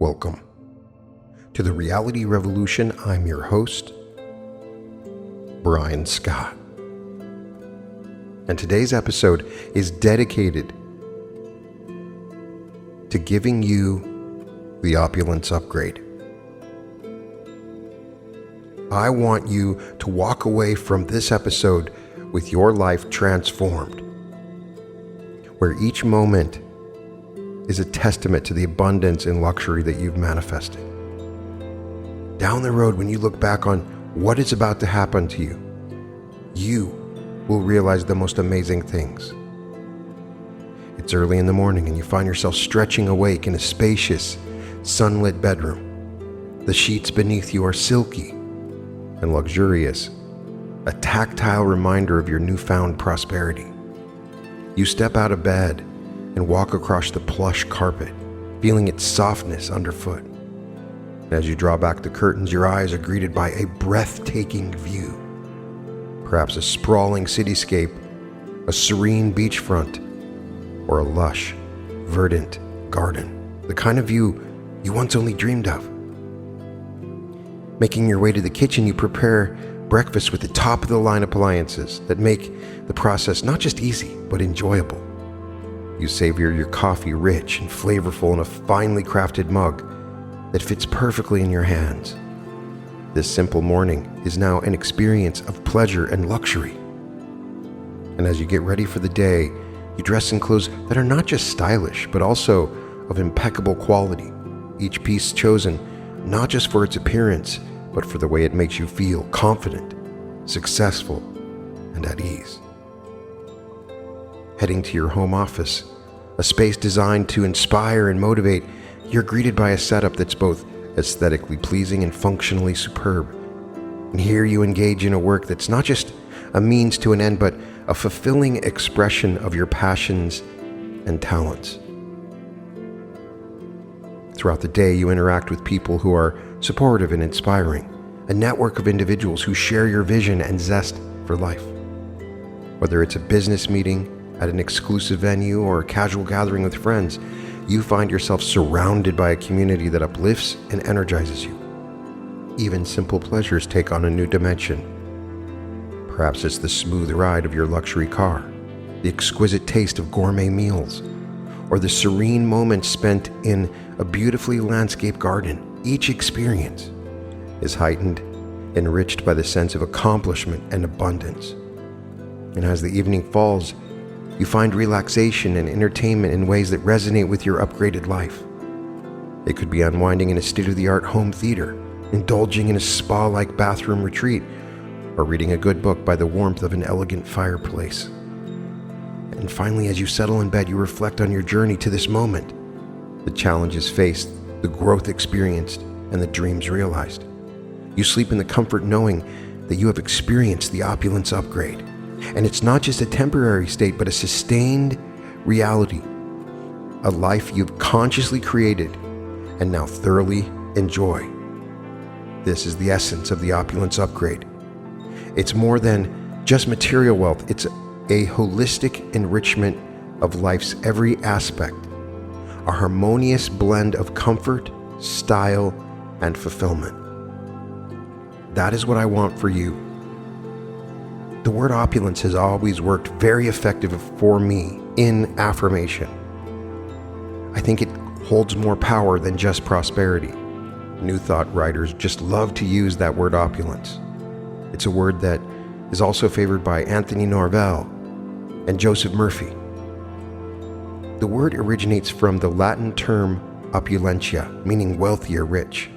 Welcome to the Reality Revolution. I'm your host, Brian Scott. And today's episode is dedicated to giving you the Opulence Upgrade. I want you to walk away from this episode with your life transformed, where each moment is a testament to the abundance and luxury that you've manifested. Down the road, when you look back on what is about to happen to you, you will realize the most amazing things. It's early in the morning and you find yourself stretching awake in a spacious, sunlit bedroom. The sheets beneath you are silky and luxurious, a tactile reminder of your newfound prosperity. You step out of bed and walk across the plush carpet, feeling its softness underfoot. And as you draw back the curtains, your eyes are greeted by a breathtaking view. Perhaps a sprawling cityscape, a serene beachfront, or a lush, verdant garden, the kind of view you once only dreamed of. Making your way to the kitchen, you prepare breakfast with the top-of-the-line appliances that make the process not just easy, but enjoyable. You savor your coffee rich and flavorful in a finely crafted mug that fits perfectly in your hands. This simple morning is now an experience of pleasure and luxury. And as you get ready for the day, you dress in clothes that are not just stylish, but also of impeccable quality. Each piece chosen not just for its appearance, but for the way it makes you feel confident, successful, and at ease. Heading to your home office, a space designed to inspire and motivate, you're greeted by a setup that's both aesthetically pleasing and functionally superb. And here you engage in a work that's not just a means to an end, but a fulfilling expression of your passions and talents. Throughout the day, you interact with people who are supportive and inspiring, a network of individuals who share your vision and zest for life. Whether it's a business meeting, at an exclusive venue, or a casual gathering with friends, you find yourself surrounded by a community that uplifts and energizes you. Even simple pleasures take on a new dimension. Perhaps it's the smooth ride of your luxury car, the exquisite taste of gourmet meals, or the serene moments spent in a beautifully landscaped garden. Each experience is heightened, enriched by the sense of accomplishment and abundance. And as the evening falls, you find relaxation and entertainment in ways that resonate with your upgraded life. It could be unwinding in a state-of-the-art home theater, indulging in a spa-like bathroom retreat, or reading a good book by the warmth of an elegant fireplace. And finally, as you settle in bed, you reflect on your journey to this moment, the challenges faced, the growth experienced, and the dreams realized. You sleep in the comfort knowing that you have experienced the Opulence Upgrade. And it's not just a temporary state, but a sustained reality. A life you've consciously created and now thoroughly enjoy. This is the essence of the Opulence Upgrade. It's more than just material wealth. It's a holistic enrichment of life's every aspect. A harmonious blend of comfort, style, and fulfillment. That is what I want for you. The word opulence has always worked very effective for me in affirmation. I think it holds more power than just prosperity. New Thought writers just love to use that word opulence. It's a word that is also favored by Anthony Norvell and Joseph Murphy. The word originates from the Latin term opulentia, meaning wealthy or rich.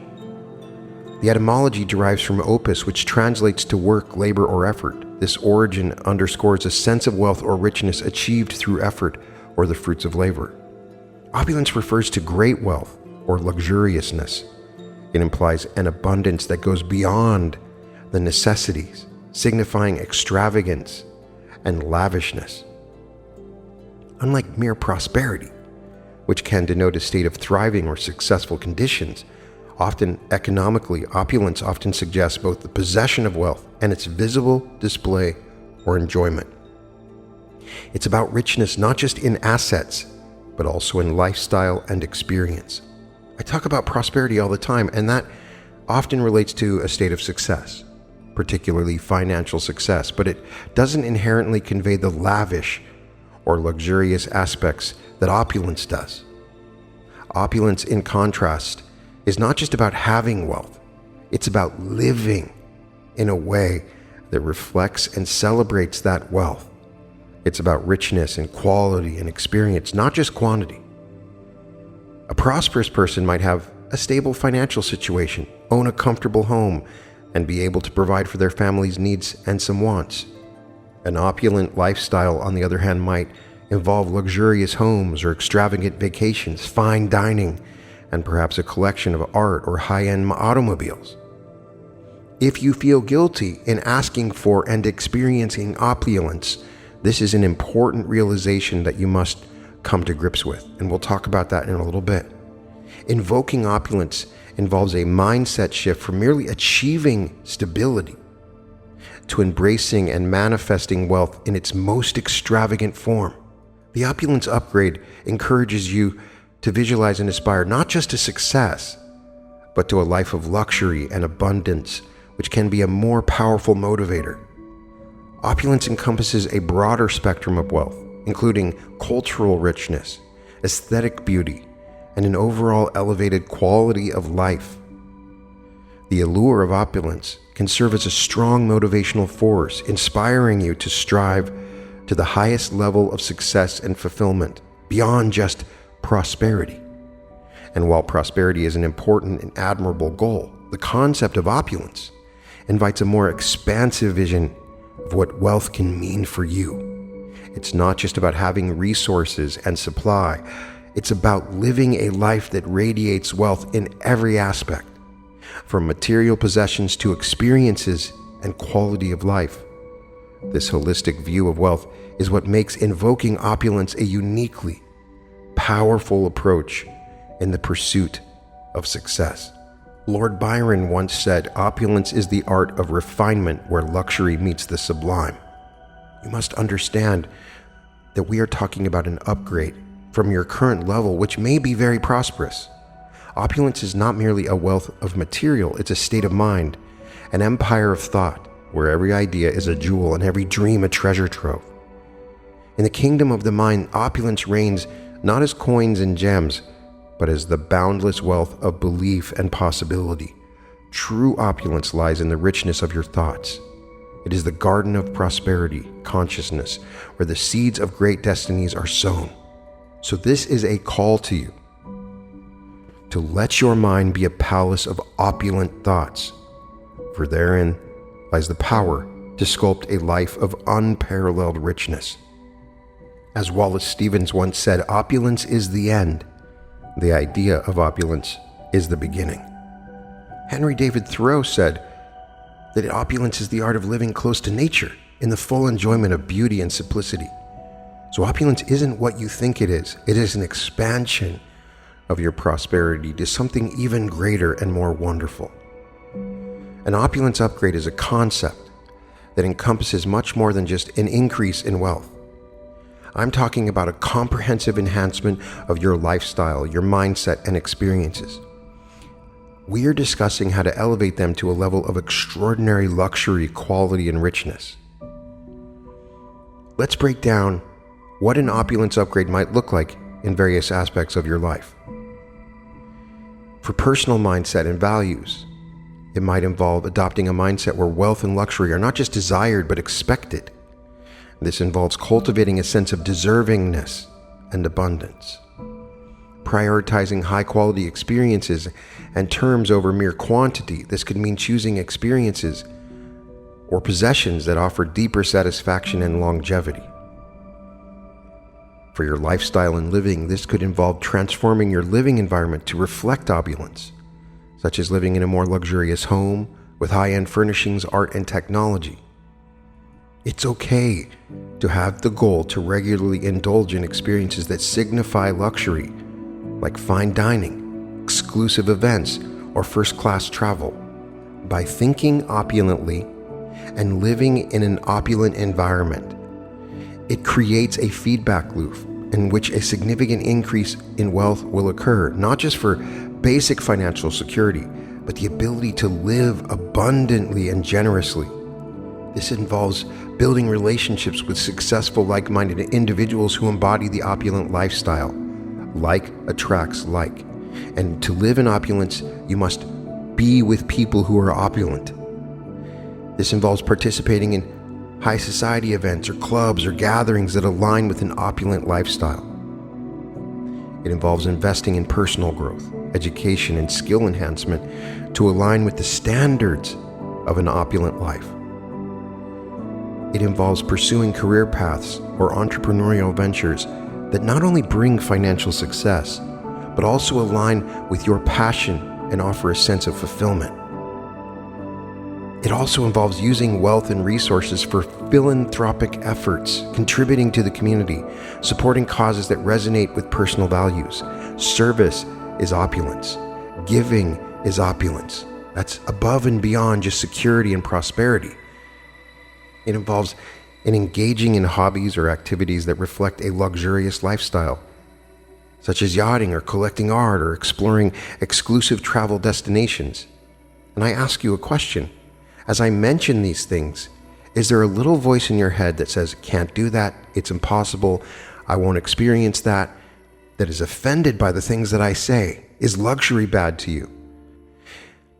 The etymology derives from opus, which translates to work, labor, or effort. This origin underscores a sense of wealth or richness achieved through effort or the fruits of labor. Opulence refers to great wealth or luxuriousness. It implies an abundance that goes beyond the necessities, signifying extravagance and lavishness. Unlike mere prosperity, which can denote a state of thriving or successful conditions, often economically, opulence often suggests both the possession of wealth and its visible display or enjoyment. It's about richness not just in assets, but also in lifestyle and experience. I talk about prosperity all the time, and that often relates to a state of success, particularly financial success, but it doesn't inherently convey the lavish or luxurious aspects that opulence does. Opulence, in contrast, is not just about having wealth, it's about living in a way that reflects and celebrates that wealth. It's about richness and quality and experience, not just quantity. A prosperous person might have a stable financial situation, own a comfortable home, and be able to provide for their family's needs and some wants. An opulent lifestyle, on the other hand, might involve luxurious homes or extravagant vacations, fine dining, and perhaps a collection of art or high-end automobiles. If you feel guilty in asking for and experiencing opulence, this is an important realization that you must come to grips with, and we'll talk about that in a little bit. Invoking opulence involves a mindset shift from merely achieving stability to embracing and manifesting wealth in its most extravagant form. The Opulence Upgrade encourages you to visualize and aspire not just to success, but to a life of luxury and abundance, which can be a more powerful motivator. Opulence encompasses a broader spectrum of wealth, including cultural richness, aesthetic beauty, and an overall elevated quality of life. The allure of opulence can serve as a strong motivational force, inspiring you to strive to the highest level of success and fulfillment beyond just prosperity. And while prosperity is an important and admirable goal, the concept of opulence invites a more expansive vision of what wealth can mean for you. It's not just about having resources and supply. It's about living a life that radiates wealth in every aspect, from material possessions to experiences and quality of life. This holistic view of wealth is what makes invoking opulence a uniquely powerful approach in the pursuit of success. Lord Byron once said, "Opulence is the art of refinement where luxury meets the sublime." You must understand that we are talking about an upgrade from your current level, which may be very prosperous. Opulence is not merely a wealth of material, it's a state of mind, an empire of thought, where every idea is a jewel and every dream a treasure trove. In the kingdom of the mind, opulence reigns not as coins and gems, but as the boundless wealth of belief and possibility. True opulence lies in the richness of your thoughts. It is the garden of prosperity, consciousness, where the seeds of great destinies are sown. So this is a call to you to let your mind be a palace of opulent thoughts, for therein lies the power to sculpt a life of unparalleled richness. As Wallace Stevens once said, opulence is the end. The idea of opulence is the beginning. Henry David Thoreau said that opulence is the art of living close to nature in the full enjoyment of beauty and simplicity. So opulence isn't what you think it is an expansion of your prosperity to something even greater and more wonderful. An opulence upgrade is a concept that encompasses much more than just an increase in wealth. I'm talking about a comprehensive enhancement of your lifestyle, your mindset, and experiences. We are discussing how to elevate them to a level of extraordinary luxury, quality, and richness. Let's break down what an opulence upgrade might look like in various aspects of your life. For personal mindset and values, it might involve adopting a mindset where wealth and luxury are not just desired but expected. This involves cultivating a sense of deservingness and abundance. Prioritizing high-quality experiences and terms over mere quantity. This could mean choosing experiences or possessions that offer deeper satisfaction and longevity. For your lifestyle and living, this could involve transforming your living environment to reflect opulence, such as living in a more luxurious home with high-end furnishings, art, and technology. It's okay to have the goal to regularly indulge in experiences that signify luxury, like fine dining, exclusive events, or first-class travel. By thinking opulently and living in an opulent environment, it creates a feedback loop in which a significant increase in wealth will occur, not just for basic financial security, but the ability to live abundantly and generously. This involves building relationships with successful, like-minded individuals who embody the opulent lifestyle. Like attracts like. And to live in opulence, you must be with people who are opulent. This involves participating in high society events or clubs or gatherings that align with an opulent lifestyle. It involves investing in personal growth, education, and skill enhancement to align with the standards of an opulent life. It involves pursuing career paths or entrepreneurial ventures that not only bring financial success, but also align with your passion and offer a sense of fulfillment. It also involves using wealth and resources for philanthropic efforts, contributing to the community, supporting causes that resonate with personal values. Service is opulence. Giving is opulence. That's above and beyond just security and prosperity. It involves engaging in hobbies or activities that reflect a luxurious lifestyle, such as yachting or collecting art or exploring exclusive travel destinations. And I ask you a question. As I mention these things, is there a little voice in your head that says, can't do that, it's impossible, I won't experience that, that is offended by the things that I say? Is luxury bad to you?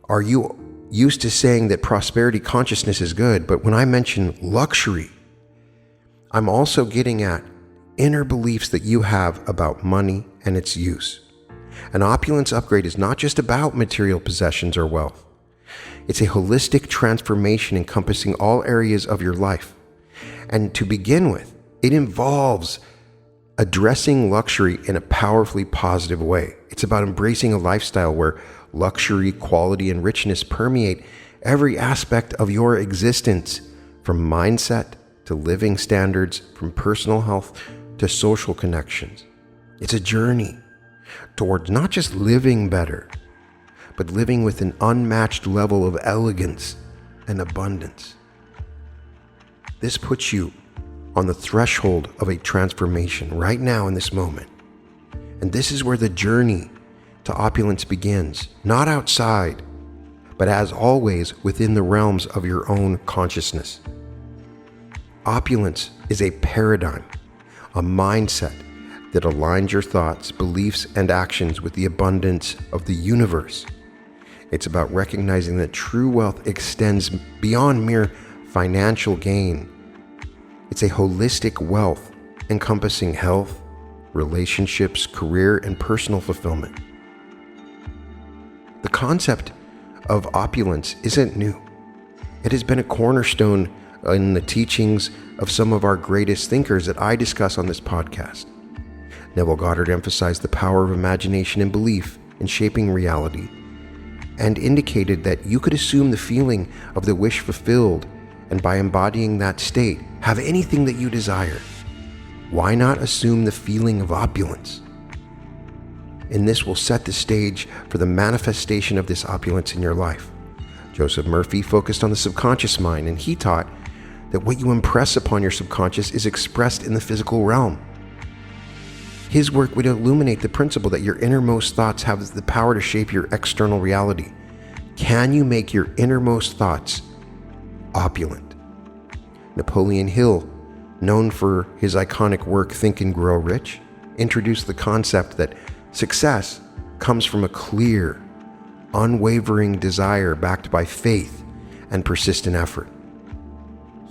Are you used to saying that prosperity consciousness is good, but when I mention luxury, I'm also getting at inner beliefs that you have about money and its use. An opulence upgrade is not just about material possessions or wealth. It's a holistic transformation encompassing all areas of your life. And to begin with, it involves addressing luxury in a powerfully positive way. It's about embracing a lifestyle where luxury, quality, and richness permeate every aspect of your existence, from mindset to living standards, from personal health to social connections. It's a journey towards not just living better, but living with an unmatched level of elegance and abundance. This puts you on the threshold of a transformation right now in this moment. And this is where the journey to opulence begins, not outside, but as always within the realms of your own consciousness. Opulence is a paradigm, a mindset that aligns your thoughts, beliefs, and actions with the abundance of the universe. It's about recognizing that true wealth extends beyond mere financial gain. It's a holistic wealth encompassing health, relationships, career, and personal fulfillment. The concept of opulence isn't new. It has been a cornerstone in the teachings of some of our greatest thinkers that I discuss on this podcast. Neville Goddard emphasized the power of imagination and belief in shaping reality, and indicated that you could assume the feeling of the wish fulfilled, and by embodying that state, have anything that you desire. Why not assume the feeling of opulence? And this will set the stage for the manifestation of this opulence in your life. Joseph Murphy focused on the subconscious mind, and he taught that what you impress upon your subconscious is expressed in the physical realm. His work would illuminate the principle that your innermost thoughts have the power to shape your external reality. Can you make your innermost thoughts opulent? Napoleon Hill, known for his iconic work Think and Grow Rich, introduced the concept that success comes from a clear, unwavering desire backed by faith and persistent effort.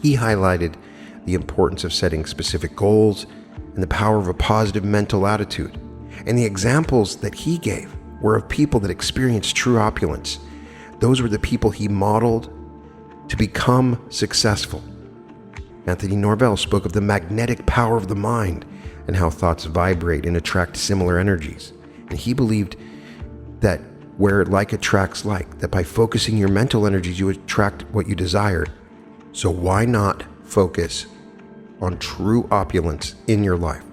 He highlighted the importance of setting specific goals and the power of a positive mental attitude. And the examples that he gave were of people that experienced true opulence. Those were the people he modeled to become successful. Anthony Norvell spoke of the magnetic power of the mind and how thoughts vibrate and attract similar energies. And he believed that where like attracts like, that by focusing your mental energies, you attract what you desire. So why not focus on true opulence in your life?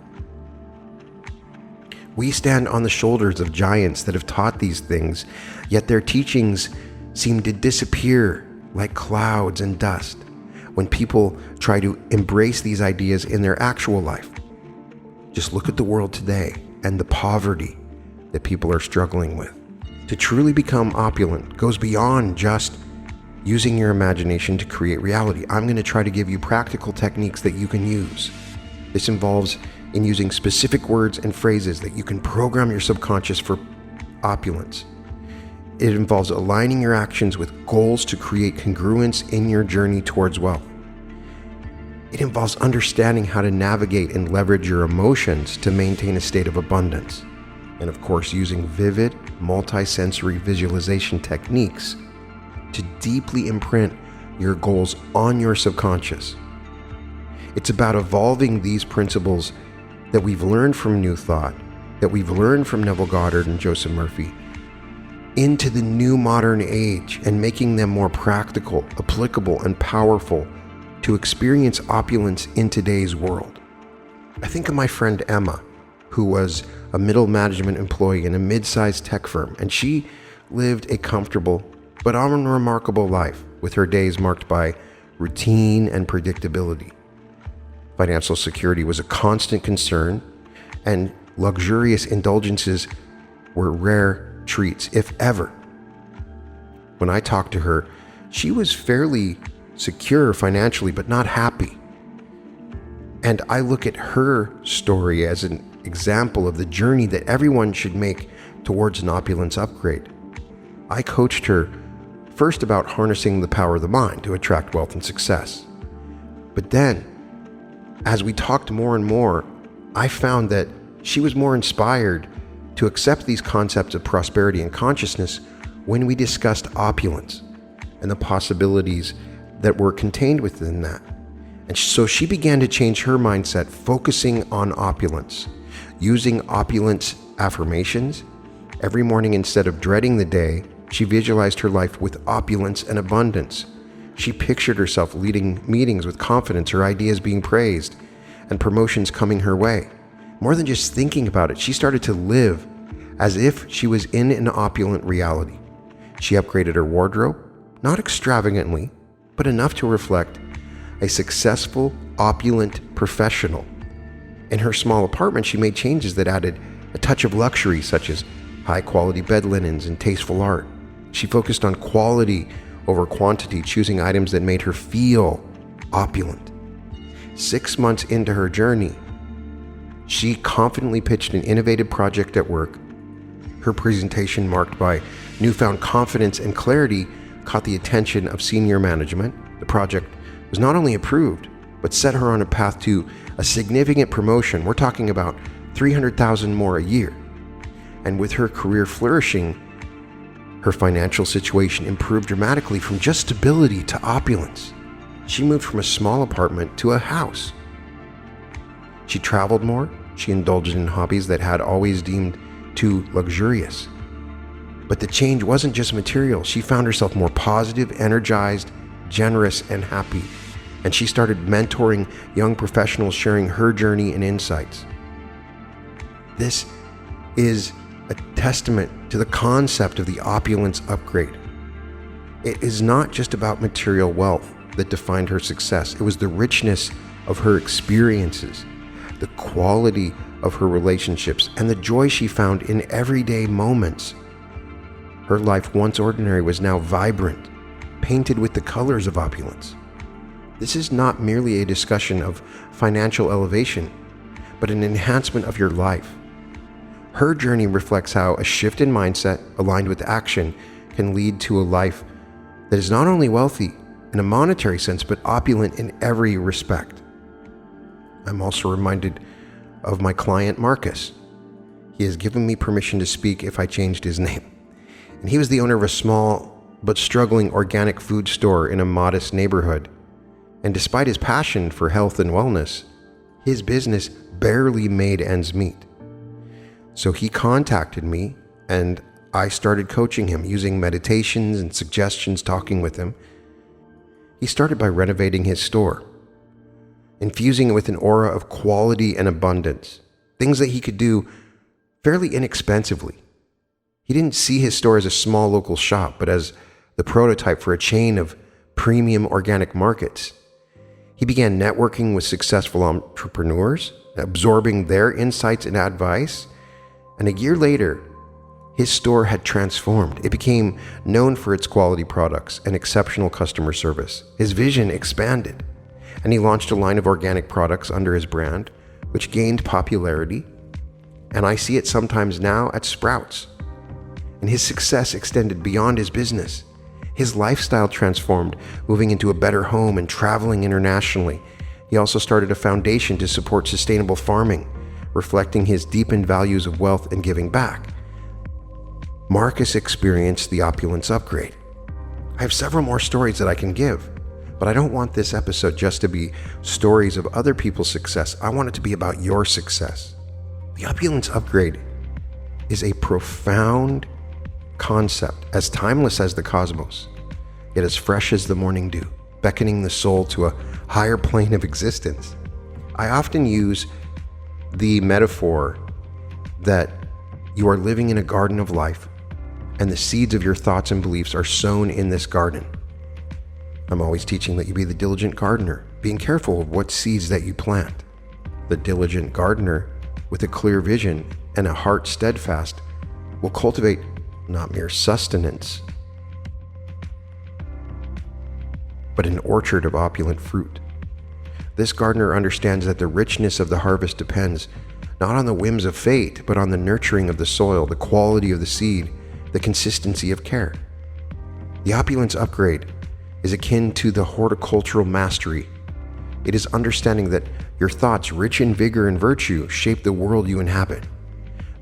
We stand on the shoulders of giants that have taught these things, yet their teachings seem to disappear like clouds and dust when people try to embrace these ideas in their actual life. Just look at the world today and the poverty that people are struggling with. To truly become opulent goes beyond just using your imagination to create reality. I'm going to try to give you practical techniques that you can use. This involves in using specific words and phrases that you can program your subconscious for opulence. It involves aligning your actions with goals to create congruence in your journey towards wealth. It involves understanding how to navigate and leverage your emotions to maintain a state of abundance. And of course, using vivid, multi-sensory visualization techniques to deeply imprint your goals on your subconscious. It's about evolving these principles that we've learned from New Thought, that we've learned from Neville Goddard and Joseph Murphy, into the new modern age and making them more practical, applicable, and powerful to experience opulence in today's world. I think of my friend Emma, who was a middle management employee in a mid-sized tech firm, and she lived a comfortable but unremarkable life with her days marked by routine and predictability. Financial security was a constant concern, and luxurious indulgences were rare treats, if ever. When I talked to her, she was fairly secure financially, but not happy. And I look at her story as an example of the journey that everyone should make towards an opulence upgrade. I coached her first about harnessing the power of the mind to attract wealth and success. But then, as we talked more and more, I found that she was more inspired to accept these concepts of prosperity and consciousness when we discussed opulence and the possibilities that were contained within that. And so she began to change her mindset, focusing on opulence, using opulence affirmations. Every morning, instead of dreading the day, she visualized her life with opulence and abundance. She pictured herself leading meetings with confidence, her ideas being praised, and promotions coming her way. More than just thinking about it, she started to live as if she was in an opulent reality. She upgraded her wardrobe, not extravagantly, but enough to reflect a successful, opulent professional. In her small apartment, she made changes that added a touch of luxury, such as high-quality bed linens and tasteful art. She focused on quality over quantity, choosing items that made her feel opulent. 6 months into her journey, she confidently pitched an innovative project at work. Her presentation, marked by newfound confidence and clarity, caught the attention of senior management. The project was not only approved, but set her on a path to a significant promotion. We're talking about $300,000 more a year. And with her career flourishing, her financial situation improved dramatically from just stability to opulence. She moved from a small apartment to a house. She traveled more. She indulged in hobbies that had always deemed too luxurious. But the change wasn't just material. She found herself more positive, energized, generous, and happy. And she started mentoring young professionals, sharing her journey and insights. This is a testament to the concept of the opulence upgrade. It is not just about material wealth that defined her success. It was the richness of her experiences, the quality of her relationships, and the joy she found in everyday moments. Her life, once ordinary, was now vibrant, painted with the colors of opulence. This is not merely a discussion of financial elevation, but an enhancement of your life. Her journey reflects how a shift in mindset, aligned with action, can lead to a life that is not only wealthy in a monetary sense, but opulent in every respect. I'm also reminded of my client, Marcus. He has given me permission to speak if I changed his name. And he was the owner of a small but struggling organic food store in a modest neighborhood. And despite his passion for health and wellness, his business barely made ends meet. So he contacted me, and I started coaching him using meditations and suggestions, talking with him. He started by renovating his store, infusing it with an aura of quality and abundance, things that he could do fairly inexpensively. He didn't see his store as a small local shop, but as the prototype for a chain of premium organic markets. He began networking with successful entrepreneurs, absorbing their insights and advice. And a year later, his store had transformed. It became known for its quality products and exceptional customer service. His vision expanded, and he launched a line of organic products under his brand, which gained popularity. And I see it sometimes now at Sprouts. And his success extended beyond his business. His lifestyle transformed, moving into a better home and traveling internationally. He also started a foundation to support sustainable farming, reflecting his deepened values of wealth and giving back. Marcus experienced the Opulence Upgrade. I have several more stories that I can give, but I don't want this episode just to be stories of other people's success. I want it to be about your success. The Opulence Upgrade is a profound concept, as timeless as the cosmos, yet as fresh as the morning dew, beckoning the soul to a higher plane of existence. I often use the metaphor that you are living in a garden of life, and the seeds of your thoughts and beliefs are sown in this garden. I'm always teaching that you be the diligent gardener, being careful of what seeds that you plant. The diligent gardener, with a clear vision and a heart steadfast, will cultivate not mere sustenance, but an orchard of opulent fruit. This gardener understands that the richness of the harvest depends not on the whims of fate, but on the nurturing of the soil, the quality of the seed, the consistency of care. The Opulence Upgrade is akin to the horticultural mastery. It is understanding that your thoughts, rich in vigor and virtue, shape the world you inhabit.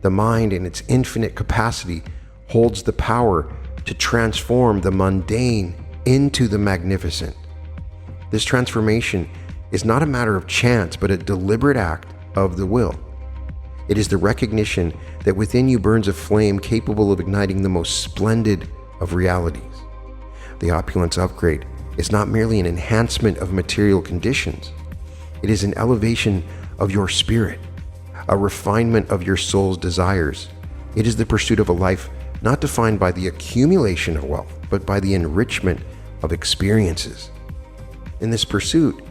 The mind, in its infinite capacity, holds the power to transform the mundane into the magnificent. This transformation is not a matter of chance, but a deliberate act of the will. It is the recognition that within you burns a flame capable of igniting the most splendid of realities. The Opulence Upgrade is not merely an enhancement of material conditions. It is an elevation of your spirit, a refinement of your soul's desires. It is the pursuit of a life not defined by the accumulation of wealth, but by the enrichment of experiences. In this pursuit,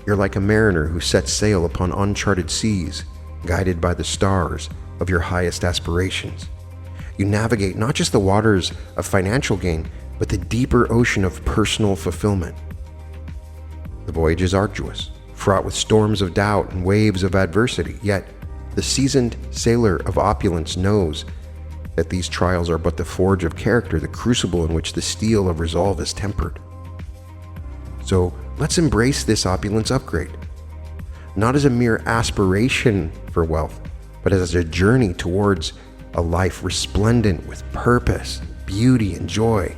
you're like a mariner who sets sail upon uncharted seas, guided by the stars of your highest aspirations. You navigate not just the waters of financial gain, but the deeper ocean of personal fulfillment. The voyage is arduous, fraught with storms of doubt and waves of adversity, yet the seasoned sailor of opulence knows that these trials are but the forge of character, the crucible in which the steel of resolve is tempered. So let's embrace this Opulence Upgrade, not as a mere aspiration for wealth, but as a journey towards a life resplendent with purpose, beauty, and joy.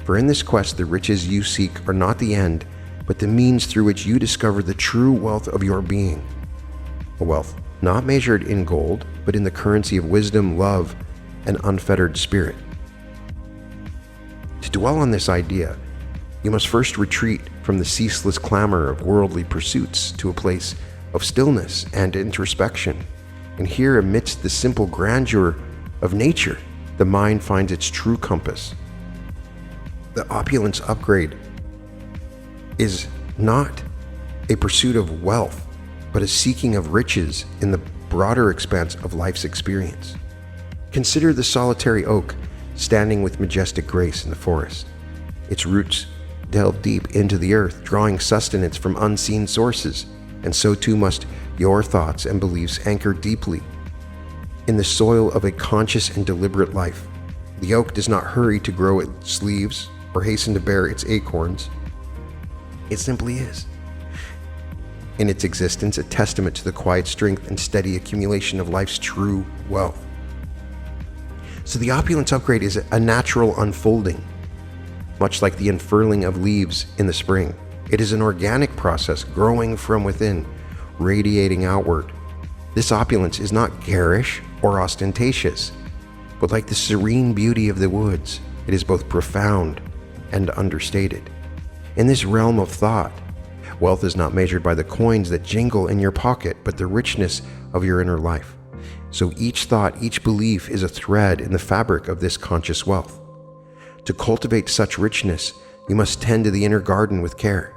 For in this quest, the riches you seek are not the end, but the means through which you discover the true wealth of your being. A wealth not measured in gold, but in the currency of wisdom, love, and unfettered spirit. To dwell on this idea, you must first retreat from the ceaseless clamor of worldly pursuits to a place of stillness and introspection. And here, amidst the simple grandeur of nature, the mind finds its true compass. The Opulence Upgrade is not a pursuit of wealth, but a seeking of riches in the broader expanse of life's experience. Consider the solitary oak standing with majestic grace in the forest. Its roots delve deep into the earth, drawing sustenance from unseen sources, and so too must your thoughts and beliefs anchor deeply in the soil of a conscious and deliberate life. The oak does not hurry to grow its leaves or hasten to bear its acorns. It simply is, in its existence, a testament to the quiet strength and steady accumulation of life's true wealth. So the Opulence Upgrade is a natural unfolding, much like the unfurling of leaves in the spring. It is an organic process growing from within, radiating outward. This opulence is not garish or ostentatious, but like the serene beauty of the woods, it is both profound and understated. In this realm of thought, wealth is not measured by the coins that jingle in your pocket, but the richness of your inner life. So each thought, each belief is a thread in the fabric of this conscious wealth. To cultivate such richness, you must tend to the inner garden with care.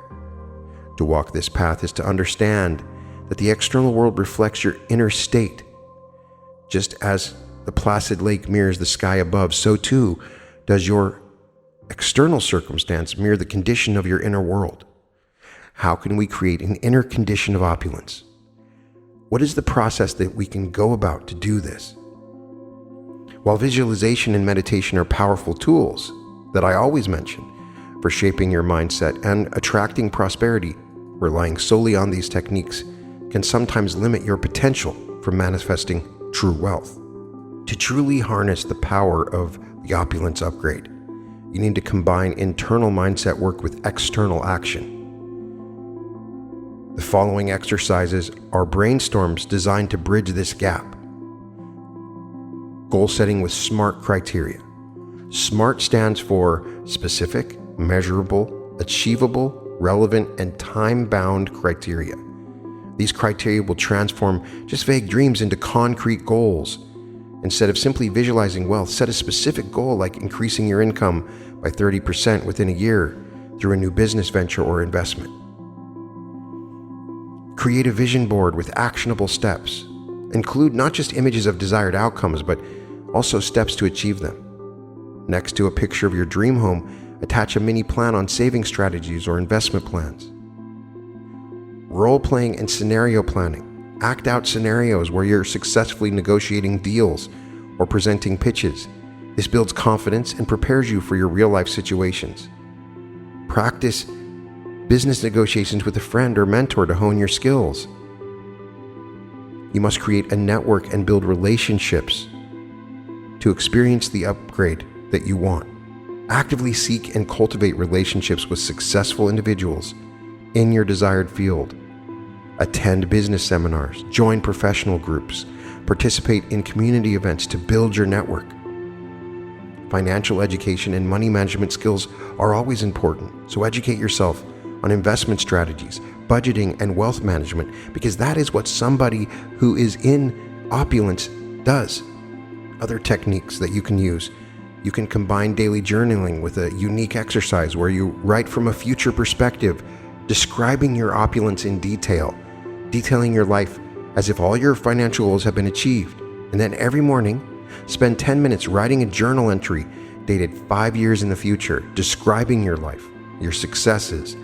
To walk this path is to understand that the external world reflects your inner state. Just as the placid lake mirrors the sky above, so too does your external circumstance mirror the condition of your inner world. How can we create an inner condition of opulence? What is the process that we can go about to do this? While visualization and meditation are powerful tools that I always mention for shaping your mindset and attracting prosperity, relying solely on these techniques can sometimes limit your potential for manifesting true wealth. To truly harness the power of the Opulence Upgrade, you need to combine internal mindset work with external action. The following exercises are brainstorms designed to bridge this gap. Goal setting with SMART criteria. SMART stands for specific, measurable, achievable, relevant, and time-bound criteria. These criteria will transform just vague dreams into concrete goals. Instead of simply visualizing wealth, set a specific goal like increasing your income by 30% within a year through a new business venture or investment. Create a vision board with actionable steps. Include not just images of desired outcomes, but also steps to achieve them. Next to a picture of your dream home, attach a mini plan on saving strategies or investment plans. Role-playing and scenario planning. Act out scenarios where you're successfully negotiating deals or presenting pitches. This builds confidence and prepares you for your real-life situations. Practice business negotiations with a friend or mentor to hone your skills. You must create a network and build relationships to experience the upgrade that you want. Actively seek and cultivate relationships with successful individuals in your desired field. Attend business seminars, join professional groups, participate in community events to build your network. Financial education and money management skills are always important, so educate yourself on investment strategies, budgeting, and wealth management, because that is what somebody who is in opulence does. Other techniques that you can use. You can combine daily journaling with a unique exercise where you write from a future perspective, describing your opulence in detail, detailing your life as if all your financial goals have been achieved. And then every morning, spend 10 minutes writing a journal entry dated 5 years in the future, describing your life, your successes,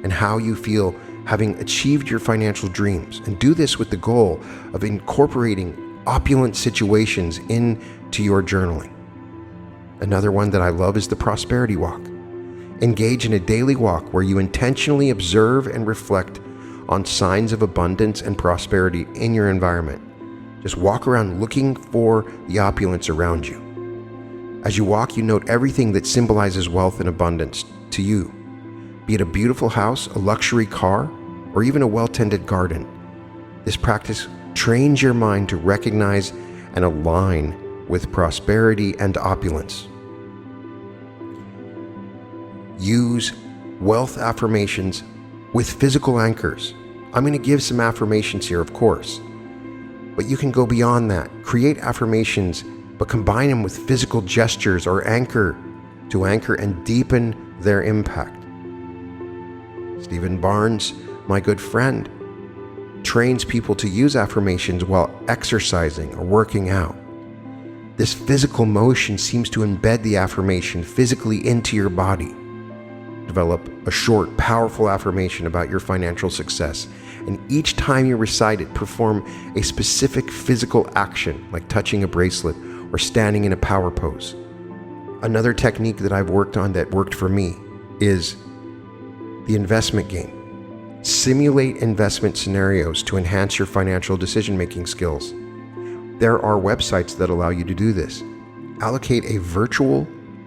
and how you feel having achieved your financial dreams. And do this with the goal of incorporating opulent situations into your journaling. Another one that I love is the prosperity walk. Engage in a daily walk where you intentionally observe and reflect on signs of abundance and prosperity in your environment. Just walk around looking for the opulence around you. As you walk, you note everything that symbolizes wealth and abundance to you, be it a beautiful house, a luxury car, or even a well-tended garden. This practice trains your mind to recognize and align with prosperity and opulence. Use wealth affirmations with physical anchors. I'm going to give some affirmations here, of course, but you can go beyond that. Create affirmations, but combine them with physical gestures or anchor and deepen their impact. Stephen Barnes, my good friend, trains people to use affirmations while exercising or working out. This physical motion seems to embed the affirmation physically into your body. Develop a short, powerful affirmation about your financial success, and each time you recite it, perform a specific physical action like touching a bracelet or standing in a power pose. Another technique that I've worked on that worked for me is the investment game. Simulate investment scenarios to enhance your financial decision-making skills. There are websites that allow you to do this. Allocate a virtual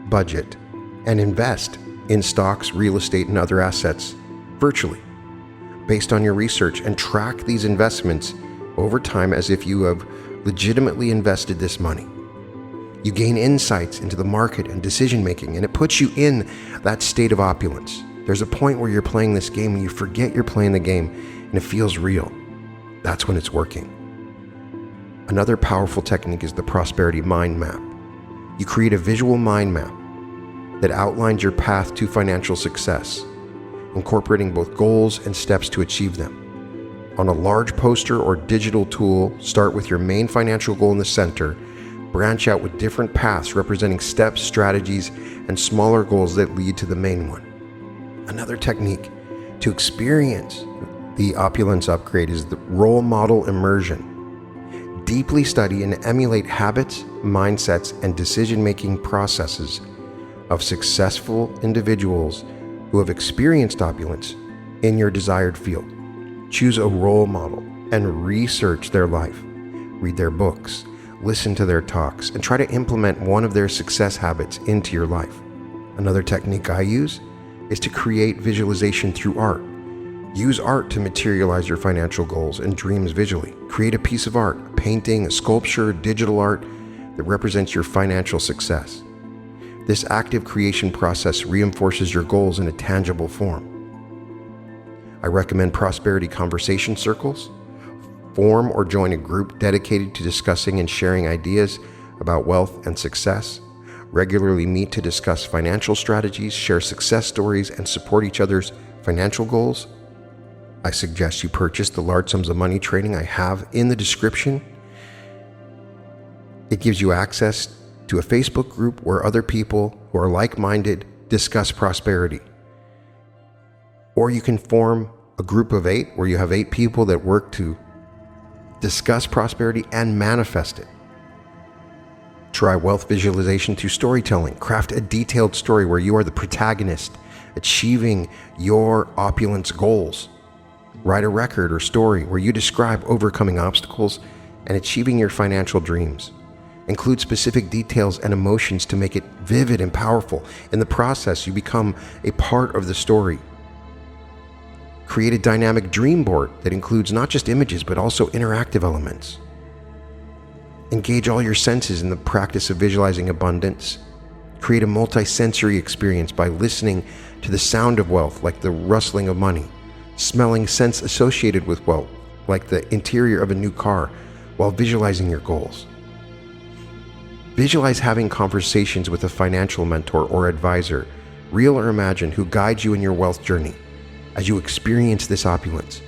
budget and invest in stocks, real estate, and other assets virtually based on your research, and track these investments over time as if you have legitimately invested this money. You gain insights into the market and decision-making, and it puts you in that state of opulence. There's a point where you're playing this game and you forget you're playing the game, and it feels real. That's when it's working. Another powerful technique is the prosperity mind map. You create a visual mind map that outlines your path to financial success, incorporating both goals and steps to achieve them. On a large poster or digital tool, start with your main financial goal in the center. Branch out with different paths representing steps, strategies, and smaller goals that lead to the main one. Another technique to experience the Opulence Upgrade is the role model immersion. Deeply study and emulate habits, mindsets, and decision-making processes of successful individuals who have experienced opulence in your desired field. Choose a role model and research their life. Read their books, listen to their talks, and try to implement one of their success habits into your life. Another technique I use is to create visualization through art. Use art to materialize your financial goals and dreams visually. Create a piece of art, a painting, a sculpture, digital art that represents your financial success. This active creation process reinforces your goals in a tangible form. I recommend prosperity conversation circles. Form or join a group dedicated to discussing and sharing ideas about wealth and success. Regularly meet to discuss financial strategies, share success stories, and support each other's financial goals. I suggest you purchase the large sums of money training I have in the description. It gives you access to a Facebook group where other people who are like-minded discuss prosperity. Or you can form a group of 8 where you have 8 people that work to discuss prosperity and manifest it. Try wealth visualization through storytelling. Craft a detailed story where you are the protagonist, achieving your opulence goals. Write a record or story where you describe overcoming obstacles and achieving your financial dreams. Include specific details and emotions to make it vivid and powerful. In the process, you become a part of the story. Create a dynamic dream board that includes not just images, but also interactive elements. Engage all your senses in the practice of visualizing abundance. Create a multi-sensory experience by listening to the sound of wealth, like the rustling of money. Smelling scents associated with wealth, like the interior of a new car, while visualizing your goals. Visualize having conversations with a financial mentor or advisor, real or imagined, who guides you in your wealth journey as you experience this opulence.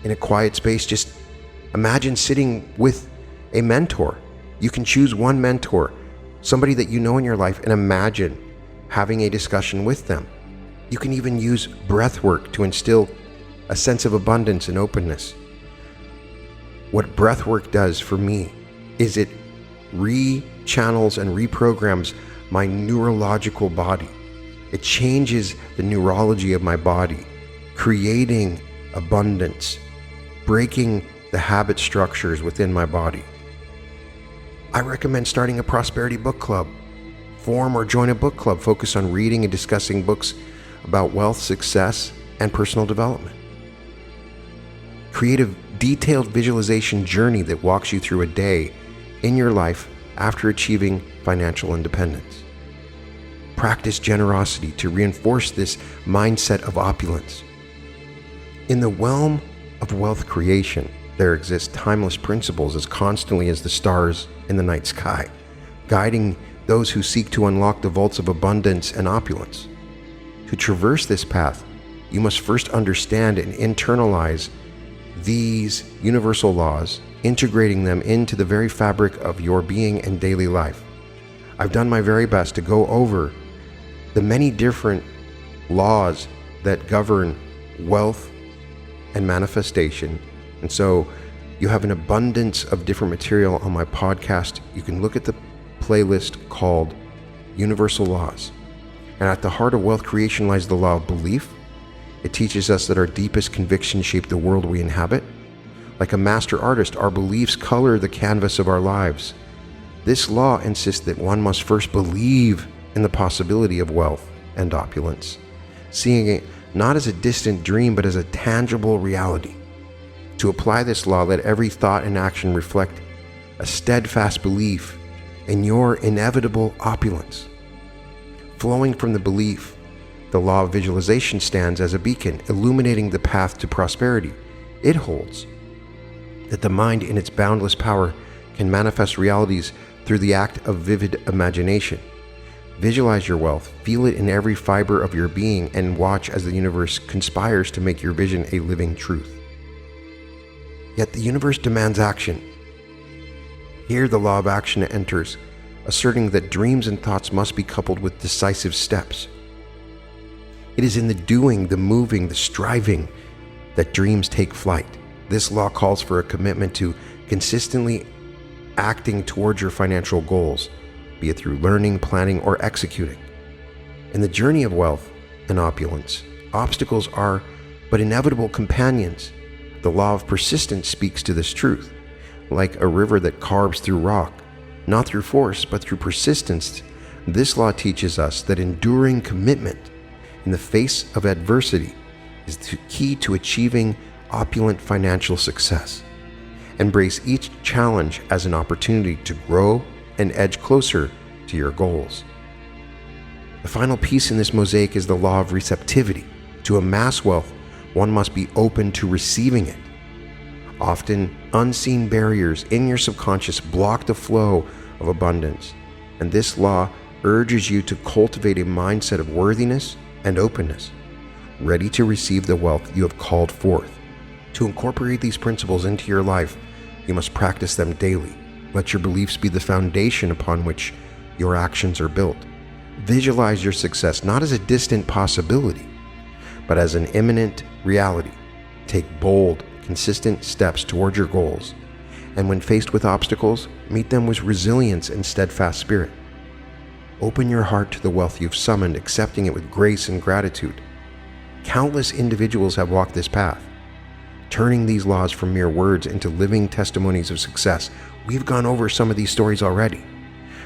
In a quiet space, just imagine sitting with a mentor. You can choose one mentor, somebody that you know in your life, and imagine having a discussion with them. You can even use breath work to instill a sense of abundance and openness. What breath work does for me is it re-channels and reprograms my neurological body. It changes the neurology of my body, creating abundance, breaking the habit structures within my body. I recommend starting a prosperity book club. Form or join a book club focused on reading and discussing books about wealth, success, and personal development. Create a detailed visualization journey that walks you through a day in your life after achieving financial independence. Practice generosity to reinforce this mindset of opulence. In the realm of wealth creation, there exist timeless principles as constantly as the stars in the night sky, guiding those who seek to unlock the vaults of abundance and opulence. To traverse this path, you must first understand and internalize these universal laws, integrating them into the very fabric of your being and daily life. I've done my very best to go over the many different laws that govern wealth and manifestation. And so you have an abundance of different material on my podcast. You can look at the playlist called Universal Laws. And at the heart of wealth creation lies the law of belief. It teaches us that our deepest convictions shape the world we inhabit. Like a master artist, our beliefs color the canvas of our lives. This law insists that one must first believe in the possibility of wealth and opulence, seeing it not as a distant dream, but as a tangible reality. To apply this law, let every thought and action reflect a steadfast belief in your inevitable opulence. Flowing from the belief, the law of visualization stands as a beacon, illuminating the path to prosperity. It holds that the mind in its boundless power can manifest realities through the act of vivid imagination. Visualize your wealth, feel it in every fiber of your being, and watch as the universe conspires to make your vision a living truth. Yet the universe demands action. Here the law of action enters, asserting that dreams and thoughts must be coupled with decisive steps. It is in the doing, the moving, the striving that dreams take flight. This law calls for a commitment to consistently acting towards your financial goals, be it through learning, planning, or executing. In the journey of wealth and opulence, obstacles are but inevitable companions. The law of persistence speaks to this truth. Like a river that carves through rock, not through force, but through persistence, this law teaches us that enduring commitment in the face of adversity is the key to achieving opulent financial success. Embrace each challenge as an opportunity to grow and edge closer to your goals. The final piece in this mosaic is the law of receptivity. To amass wealth, one must be open to receiving it. Often, unseen barriers in your subconscious block the flow of abundance, and this law urges you to cultivate a mindset of worthiness and openness, ready to receive the wealth you have called forth. To incorporate these principles into your life, you must practice them daily. Let your beliefs be the foundation upon which your actions are built. Visualize your success not as a distant possibility, but as an imminent reality. Take bold, consistent steps toward your goals, and when faced with obstacles, meet them with resilience and steadfast spirit. Open your heart to the wealth you've summoned, accepting it with grace and gratitude. Countless individuals have walked this path, turning these laws from mere words into living testimonies of success. We've gone over some of these stories already.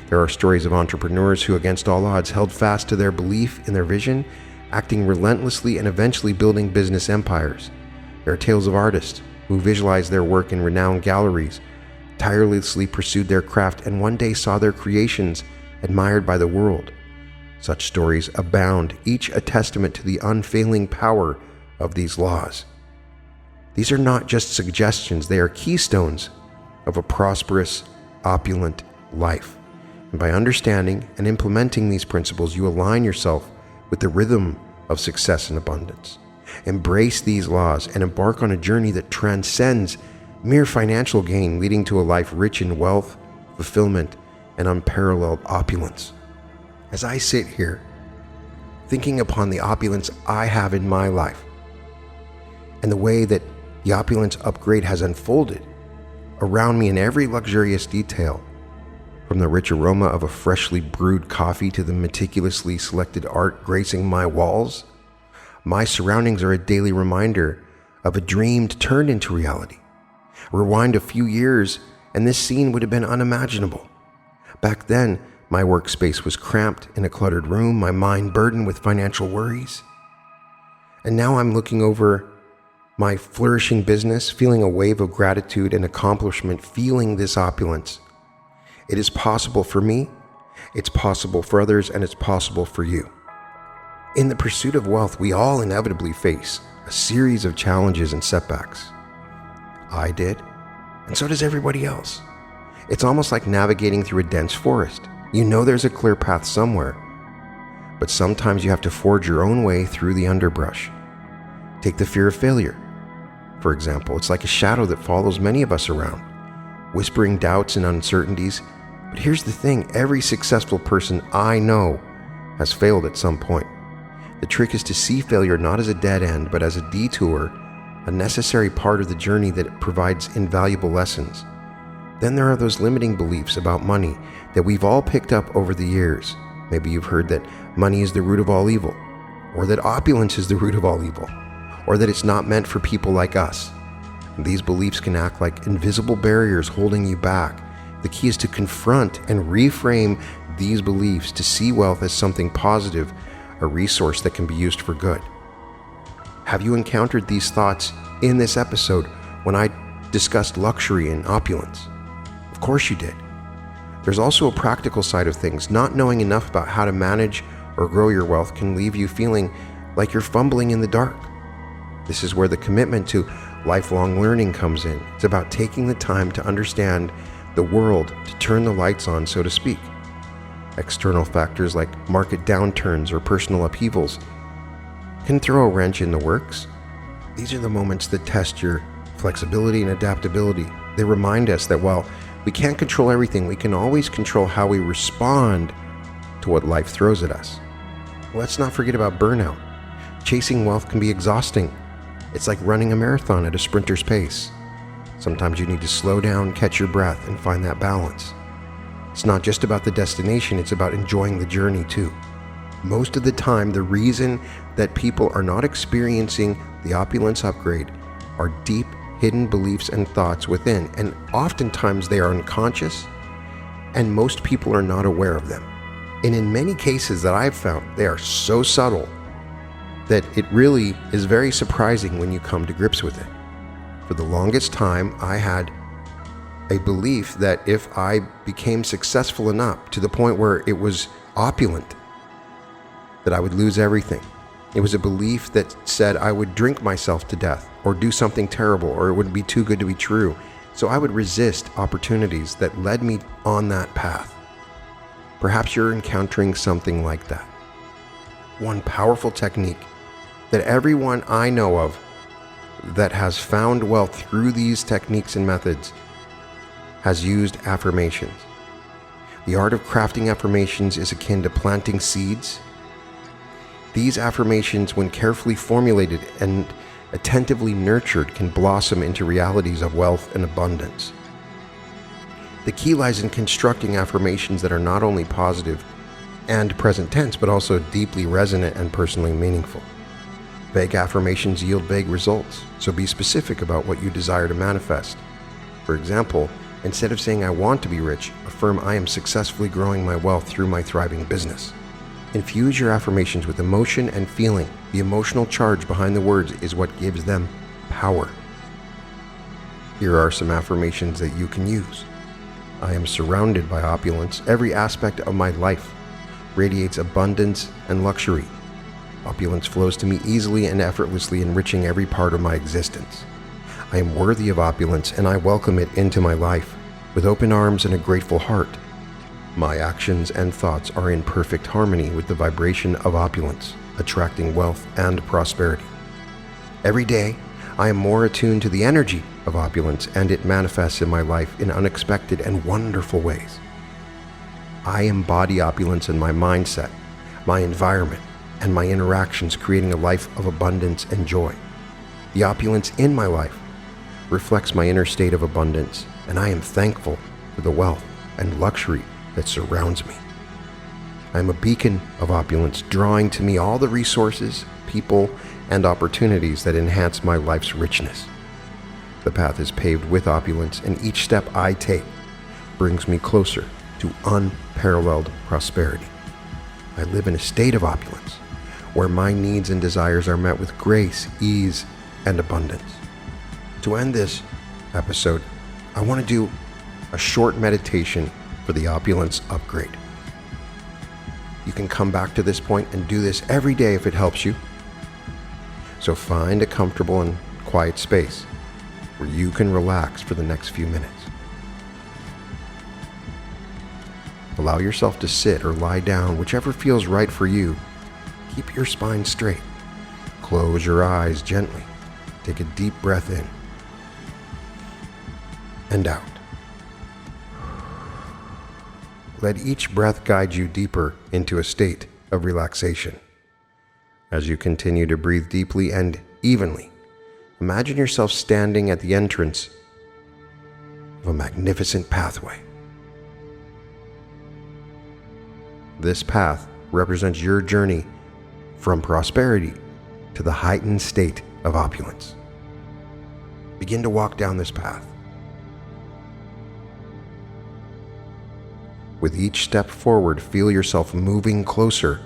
There are stories of entrepreneurs who, against all odds, held fast to their belief in their vision, acting relentlessly and eventually building business empires. There are tales of artists who visualized their work in renowned galleries, tirelessly pursued their craft, and one day saw their creations admired by the world. Such stories abound, each a testament to the unfailing power of these laws. These are not just suggestions, they are keystones of a prosperous, opulent life. And by understanding and implementing these principles, you align yourself with the rhythm of success and abundance. Embrace these laws and embark on a journey that transcends mere financial gain, leading to a life rich in wealth, fulfillment, and unparalleled opulence. As I sit here, thinking upon the opulence I have in my life, and the way that the Opulence Upgrade has unfolded around me in every luxurious detail, from the rich aroma of a freshly brewed coffee to the meticulously selected art gracing my walls, my surroundings are a daily reminder of a dream turned into reality. Rewind a few years, and this scene would have been unimaginable. Back then, my workspace was cramped in a cluttered room, my mind burdened with financial worries. And now I'm looking over my flourishing business, feeling a wave of gratitude and accomplishment, feeling this opulence. It is possible for me, it's possible for others, and it's possible for you. In the pursuit of wealth, we all inevitably face a series of challenges and setbacks. I did, and so does everybody else. It's almost like navigating through a dense forest. You know there's a clear path somewhere, but sometimes you have to forge your own way through the underbrush. Take the fear of failure, for example. It's like a shadow that follows many of us around, whispering doubts and uncertainties. But here's the thing, every successful person I know has failed at some point. The trick is to see failure not as a dead end, but as a detour, a necessary part of the journey that provides invaluable lessons. Then there are those limiting beliefs about money that we've all picked up over the years. Maybe you've heard that money is the root of all evil, or that opulence is the root of all evil, or that it's not meant for people like us. These beliefs can act like invisible barriers holding you back. The key is to confront and reframe these beliefs, to see wealth as something positive, a resource that can be used for good. Have you encountered these thoughts in this episode when I discussed luxury and opulence? Of course you did. There's also a practical side of things. Not knowing enough about how to manage or grow your wealth can leave you feeling like you're fumbling in the dark. This is where the commitment to lifelong learning comes in. It's about taking the time to understand the world, to turn the lights on, so to speak. External factors like market downturns or personal upheavals can throw a wrench in the works. These are the moments that test your flexibility and adaptability. They remind us that while we can't control everything, we can always control how we respond to what life throws at us. Let's not forget about burnout. Chasing wealth can be exhausting. It's like running a marathon at a sprinter's pace. Sometimes you need to slow down, catch your breath, and find that balance. It's not just about the destination, it's about enjoying the journey too. Most of the time, the reason that people are not experiencing the opulence upgrade are deep, hidden beliefs and thoughts within, and oftentimes they are unconscious, and most people are not aware of them. And in many cases that I've found, they are so subtle that it really is very surprising when you come to grips with it. For the longest time, I had a belief that if I became successful enough to the point where it was opulent, that I would lose everything. It was a belief that said I would drink myself to death or do something terrible, or it would be too good to be true. So I would resist opportunities that led me on that path. Perhaps you're encountering something like that. One powerful technique that everyone I know of that has found wealth through these techniques and methods has used affirmations. The art of crafting affirmations is akin to planting seeds. These affirmations, when carefully formulated and attentively nurtured, can blossom into realities of wealth and abundance. The key lies in constructing affirmations that are not only positive and present tense, but also deeply resonant and personally meaningful. Vague affirmations yield vague results, so be specific about what you desire to manifest. For example, instead of saying I want to be rich, affirm I am successfully growing my wealth through my thriving business. Infuse your affirmations with emotion and feeling. The emotional charge behind the words is what gives them power. Here are some affirmations that you can use. I am surrounded by opulence. Every aspect of my life radiates abundance and luxury. Opulence flows to me easily and effortlessly, enriching every part of my existence. I am worthy of opulence, and I welcome it into my life with open arms and a grateful heart. My actions and thoughts are in perfect harmony with the vibration of opulence, attracting wealth and prosperity. Every day, I am more attuned to the energy of opulence, and it manifests in my life in unexpected and wonderful ways. I embody opulence in my mindset, my environment, and my interactions, creating a life of abundance and joy. The opulence in my life reflects my inner state of abundance, and I am thankful for the wealth and luxury that surrounds me. I am a beacon of opulence, drawing to me all the resources, people, and opportunities that enhance my life's richness. The path is paved with opulence, and each step I take brings me closer to unparalleled prosperity. I live in a state of opulence, where my needs and desires are met with grace, ease, and abundance. To end this episode, I want to do a short meditation for the opulence upgrade. You can come back to this point and do this every day if it helps you. So find a comfortable and quiet space where you can relax for the next few minutes. Allow yourself to sit or lie down, whichever feels right for you. Keep your spine straight. Close your eyes gently. Take a deep breath in and out. Let each breath guide you deeper into a state of relaxation. As you continue to breathe deeply and evenly, imagine yourself standing at the entrance of a magnificent pathway. This path represents your journey from prosperity to the heightened state of opulence. Begin to walk down this path. With each step forward, feel yourself moving closer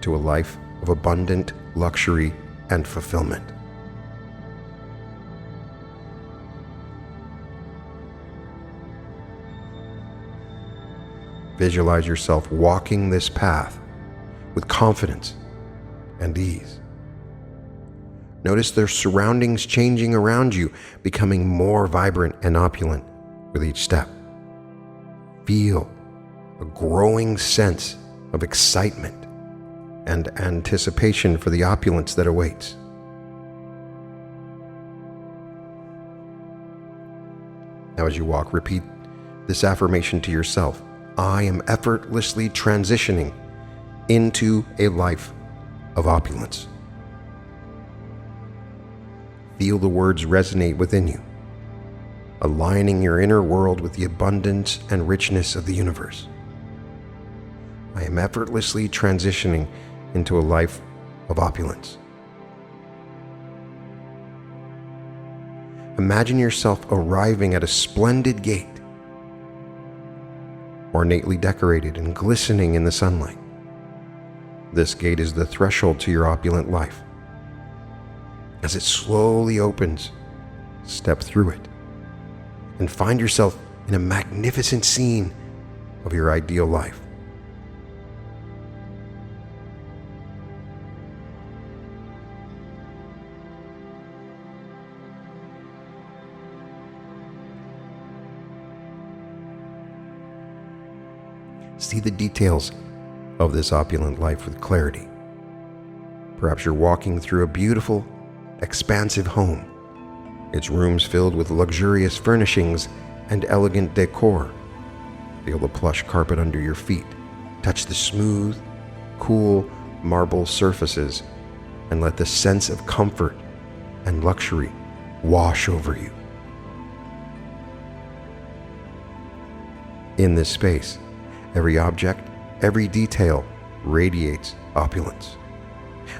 to a life of abundant luxury and fulfillment. Visualize yourself walking this path with confidence and ease. Notice their surroundings changing around you, becoming more vibrant and opulent with each step. Feel a growing sense of excitement and anticipation for the opulence that awaits. Now, as you walk, repeat this affirmation to yourself. I am effortlessly transitioning into a life of opulence. Feel the words resonate within you, aligning your inner world with the abundance and richness of the universe. I am effortlessly transitioning into a life of opulence. Imagine yourself arriving at a splendid gate, ornately decorated and glistening in the sunlight. This gate is the threshold to your opulent life. As it slowly opens, step through it and find yourself in a magnificent scene of your ideal life. See the details of this opulent life with clarity. Perhaps you're walking through a beautiful, expansive home, its rooms filled with luxurious furnishings and elegant decor. Feel the plush carpet under your feet. Touch the smooth, cool marble surfaces and let the sense of comfort and luxury wash over you. In this space, every object, every detail radiates opulence.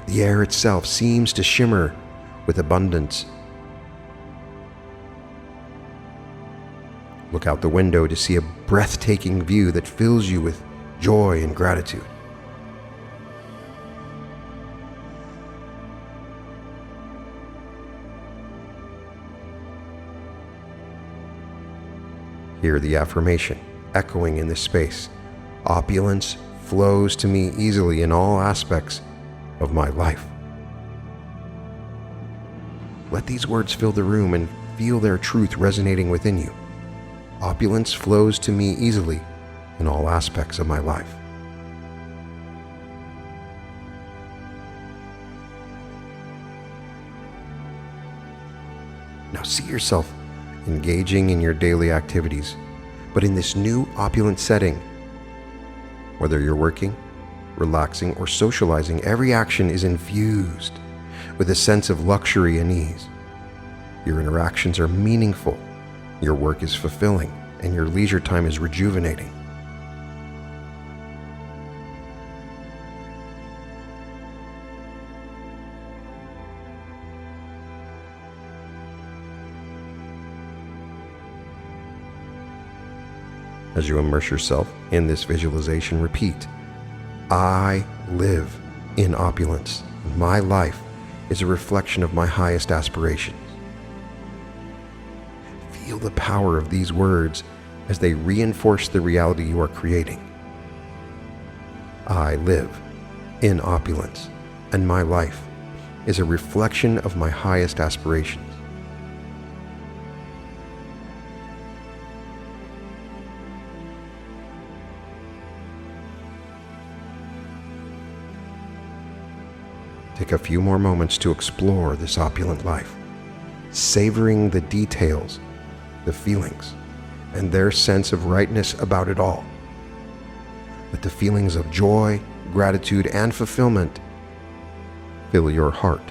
The air itself seems to shimmer with abundance. Look out the window to see a breathtaking view that fills you with joy and gratitude. Hear the affirmation echoing in this space. Opulence flows to me easily in all aspects of my life. Let these words fill the room and feel their truth resonating within you. Opulence flows to me easily in all aspects of my life. Now see yourself engaging in your daily activities, but in this new opulent setting. Whether you're working, relaxing, or socializing, every action is infused with a sense of luxury and ease. Your interactions are meaningful, your work is fulfilling, and your leisure time is rejuvenating. As you immerse yourself in this visualization, repeat, I live in opulence. My life is a reflection of my highest aspirations. Feel the power of these words as they reinforce the reality you are creating. I live in opulence, and my life is a reflection of my highest aspirations. Take a few more moments to explore this opulent life, savoring the details, the feelings, and their sense of rightness about it all. Let the feelings of joy, gratitude, and fulfillment fill your heart.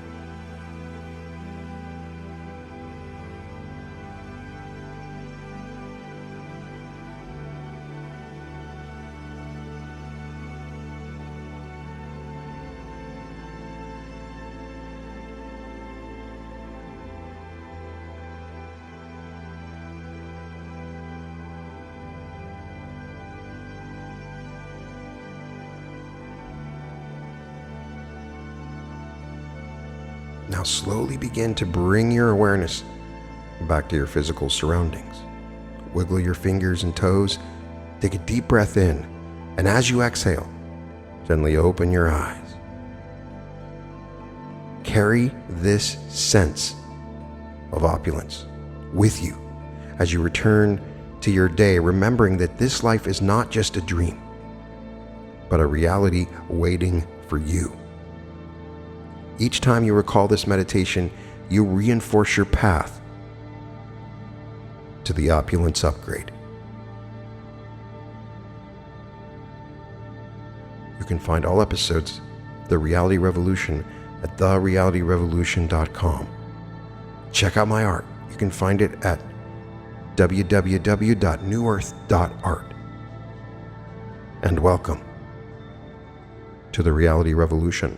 Now slowly begin to bring your awareness back to your physical surroundings. Wiggle your fingers and toes, take a deep breath in, and as you exhale, gently open your eyes. Carry this sense of opulence with you as you return to your day, remembering that this life is not just a dream, but a reality waiting for you. Each time you recall this meditation, you reinforce your path to the Opulence Upgrade. You can find all episodes of The Reality Revolution at therealityrevolution.com. Check out my art. You can find it at www.newearth.art. And welcome to the Reality Revolution.